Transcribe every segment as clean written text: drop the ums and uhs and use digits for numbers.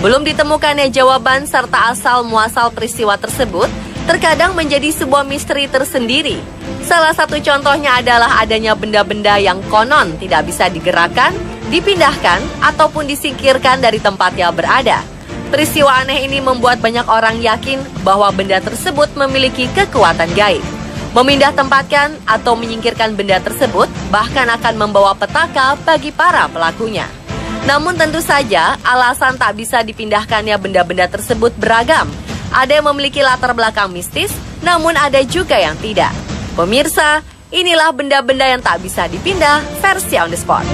Belum ditemukannya jawaban serta asal-muasal peristiwa tersebut terkadang menjadi sebuah misteri tersendiri. Salah satu contohnya adalah adanya benda-benda yang konon tidak bisa digerakkan, dipindahkan, ataupun disingkirkan dari tempatnya berada. Peristiwa aneh ini membuat banyak orang yakin bahwa benda tersebut memiliki kekuatan gaib. Memindah tempatkan atau menyingkirkan benda tersebut bahkan akan membawa petaka bagi para pelakunya. Namun tentu saja alasan tak bisa dipindahkannya benda-benda tersebut beragam. Ada yang memiliki latar belakang mistis, namun ada juga yang tidak. Pemirsa, inilah benda-benda yang tak bisa dipindah versi On The Spot.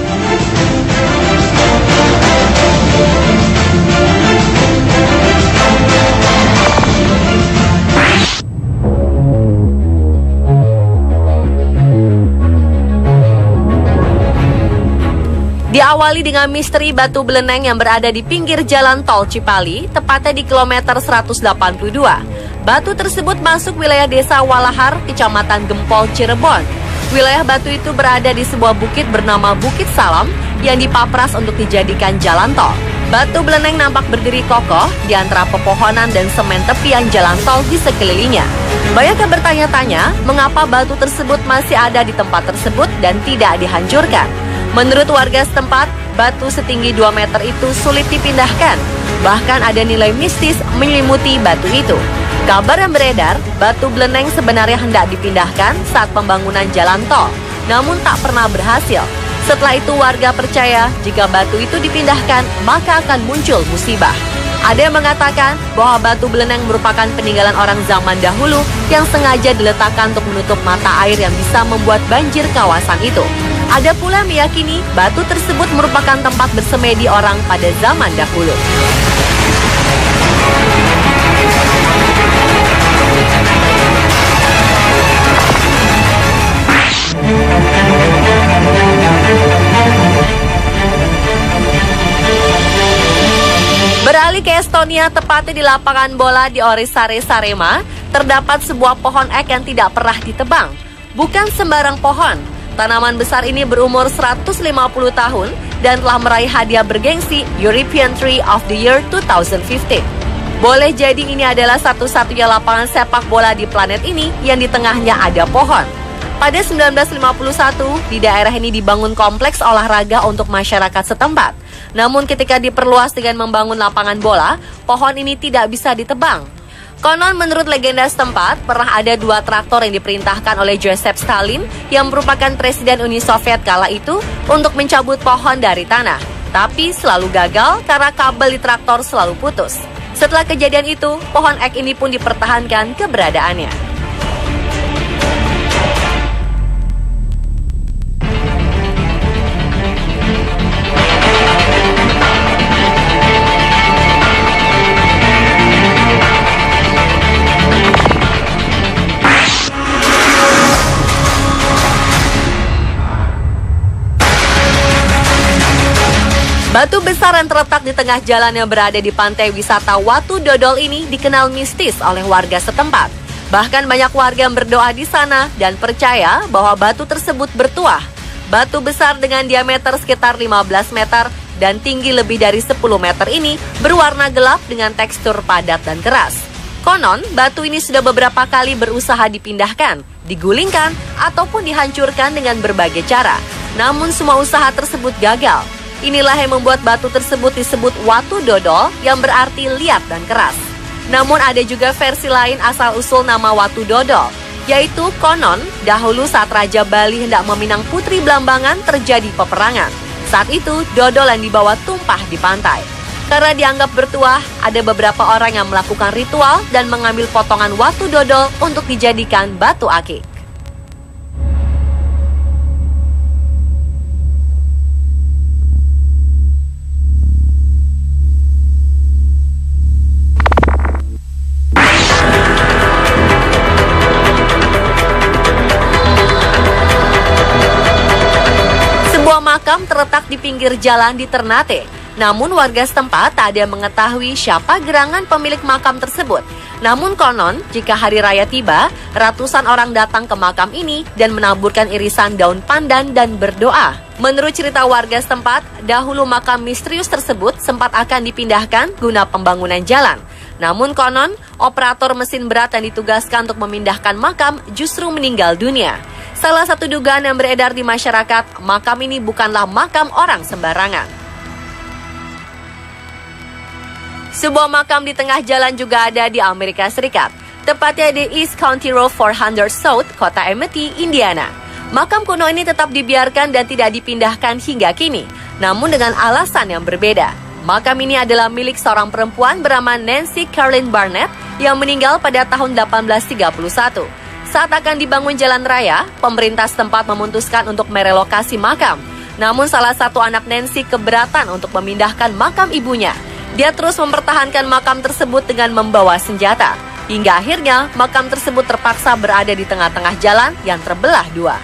Diawali dengan misteri batu beleneng yang berada di pinggir jalan tol Cipali, tepatnya di kilometer 182. Batu tersebut masuk wilayah desa Walahar, kecamatan Gempol, Cirebon. Wilayah batu itu berada di sebuah bukit bernama Bukit Salam yang dipapras untuk dijadikan jalan tol. Batu beleneng nampak berdiri kokoh di antara pepohonan dan semen tepian jalan tol di sekelilingnya. Banyak yang bertanya-tanya mengapa batu tersebut masih ada di tempat tersebut dan tidak dihancurkan. Menurut warga setempat, batu setinggi 2 meter itu sulit dipindahkan. Bahkan ada nilai mistis menyelimuti batu itu. Kabar yang beredar, batu beleneng sebenarnya hendak dipindahkan saat pembangunan jalan tol, namun tak pernah berhasil. Setelah itu warga percaya jika batu itu dipindahkan, maka akan muncul musibah. Ada yang mengatakan bahwa batu beleneng merupakan peninggalan orang zaman dahulu yang sengaja diletakkan untuk menutup mata air yang bisa membuat banjir kawasan itu. Ada pula yang meyakini batu tersebut merupakan tempat bersemedi orang pada zaman dahulu. Beralih ke Estonia, tepatnya di lapangan bola di Orisare, Sarema, terdapat sebuah pohon ek yang tidak pernah ditebang. Bukan sembarang pohon. Tanaman besar ini berumur 150 tahun dan telah meraih hadiah bergengsi European Tree of the Year 2015. Boleh jadi ini adalah satu-satunya lapangan sepak bola di planet ini yang di tengahnya ada pohon. Pada 1951, di daerah ini dibangun kompleks olahraga untuk masyarakat setempat. Namun ketika diperluas dengan membangun lapangan bola, pohon ini tidak bisa ditebang. Konon menurut legenda setempat, pernah ada 2 traktor yang diperintahkan oleh Joseph Stalin yang merupakan Presiden Uni Soviet kala itu untuk mencabut pohon dari tanah. Tapi selalu gagal karena kabel di traktor selalu putus. Setelah kejadian itu, pohon ek ini pun dipertahankan keberadaannya. Batu besar yang terletak di tengah jalan yang berada di pantai wisata Watu Dodol ini dikenal mistis oleh warga setempat. Bahkan banyak warga yang berdoa di sana dan percaya bahwa batu tersebut bertuah. Batu besar dengan diameter sekitar 15 meter dan tinggi lebih dari 10 meter ini berwarna gelap dengan tekstur padat dan keras. Konon, batu ini sudah beberapa kali berusaha dipindahkan, digulingkan, ataupun dihancurkan dengan berbagai cara. Namun semua usaha tersebut gagal. Inilah yang membuat batu tersebut disebut Watu Dodol yang berarti liat dan keras. Namun ada juga versi lain asal-usul nama Watu Dodol, yaitu konon dahulu saat Raja Bali hendak meminang Putri Blambangan terjadi peperangan. Saat itu dodol yang dibawa tumpah di pantai. Karena dianggap bertuah, ada beberapa orang yang melakukan ritual dan mengambil potongan Watu Dodol untuk dijadikan batu akik. Makam terletak di pinggir jalan di Ternate. Namun warga setempat tak ada yang mengetahui siapa gerangan pemilik makam tersebut. Namun konon, jika hari raya tiba, ratusan orang datang ke makam ini dan menaburkan irisan daun pandan dan berdoa. Menurut cerita warga setempat, dahulu makam misterius tersebut sempat akan dipindahkan guna pembangunan jalan. Namun konon, operator mesin berat yang ditugaskan untuk memindahkan makam justru meninggal dunia. Salah satu dugaan yang beredar di masyarakat, makam ini bukanlah makam orang sembarangan. Sebuah makam di tengah jalan juga ada di Amerika Serikat, tepatnya di East County Road 400 South, kota Amity, Indiana. Makam kuno ini tetap dibiarkan dan tidak dipindahkan hingga kini, namun dengan alasan yang berbeda. Makam ini adalah milik seorang perempuan bernama Nancy Caroline Barnett yang meninggal pada tahun 1831. Saat akan dibangun jalan raya, pemerintah setempat memutuskan untuk merelokasi makam. Namun salah satu anak Nancy keberatan untuk memindahkan makam ibunya. Dia terus mempertahankan makam tersebut dengan membawa senjata. Hingga akhirnya makam tersebut terpaksa berada di tengah-tengah jalan yang terbelah dua.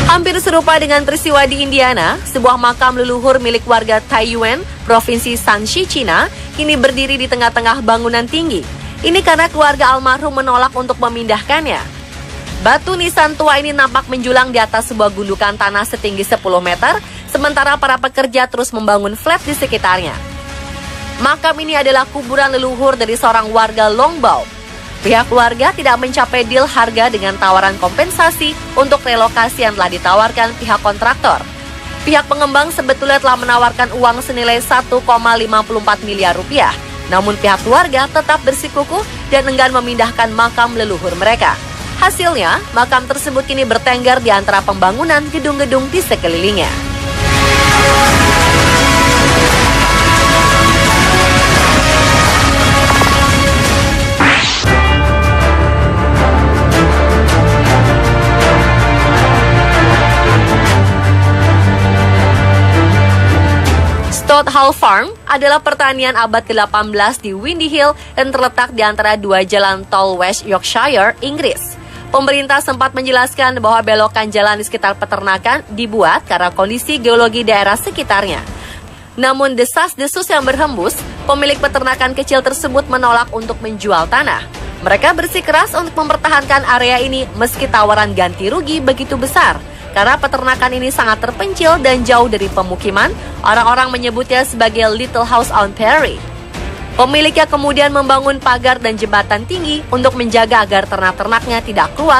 Hampir serupa dengan peristiwa di Indiana, sebuah makam leluhur milik warga Taiyuan, Provinsi Shanxi, Cina, kini berdiri di tengah-tengah bangunan tinggi. Ini karena keluarga almarhum menolak untuk memindahkannya. Batu nisan tua ini nampak menjulang di atas sebuah gundukan tanah setinggi 10 meter, sementara para pekerja terus membangun flat di sekitarnya. Makam ini adalah kuburan leluhur dari seorang warga Longbao. Pihak keluarga tidak mencapai deal harga dengan tawaran kompensasi untuk relokasi yang telah ditawarkan pihak kontraktor. Pihak pengembang sebetulnya telah menawarkan uang senilai 1,54 miliar rupiah. Namun pihak keluarga tetap bersikukuh dan enggan memindahkan makam leluhur mereka. Hasilnya, makam tersebut kini bertengger di antara pembangunan gedung-gedung di sekelilingnya. Stott Hall Farm adalah pertanian abad ke-18 di Windy Hill yang terletak di antara dua jalan tol West Yorkshire, Inggris. Pemerintah sempat menjelaskan bahwa belokan jalan di sekitar peternakan dibuat karena kondisi geologi daerah sekitarnya. Namun desas-desus yang berhembus, pemilik peternakan kecil tersebut menolak untuk menjual tanah. Mereka bersikeras untuk mempertahankan area ini meski tawaran ganti rugi begitu besar. Karena peternakan ini sangat terpencil dan jauh dari pemukiman, orang-orang menyebutnya sebagai Little House on Prairie. Pemiliknya kemudian membangun pagar dan jembatan tinggi untuk menjaga agar ternak-ternaknya tidak keluar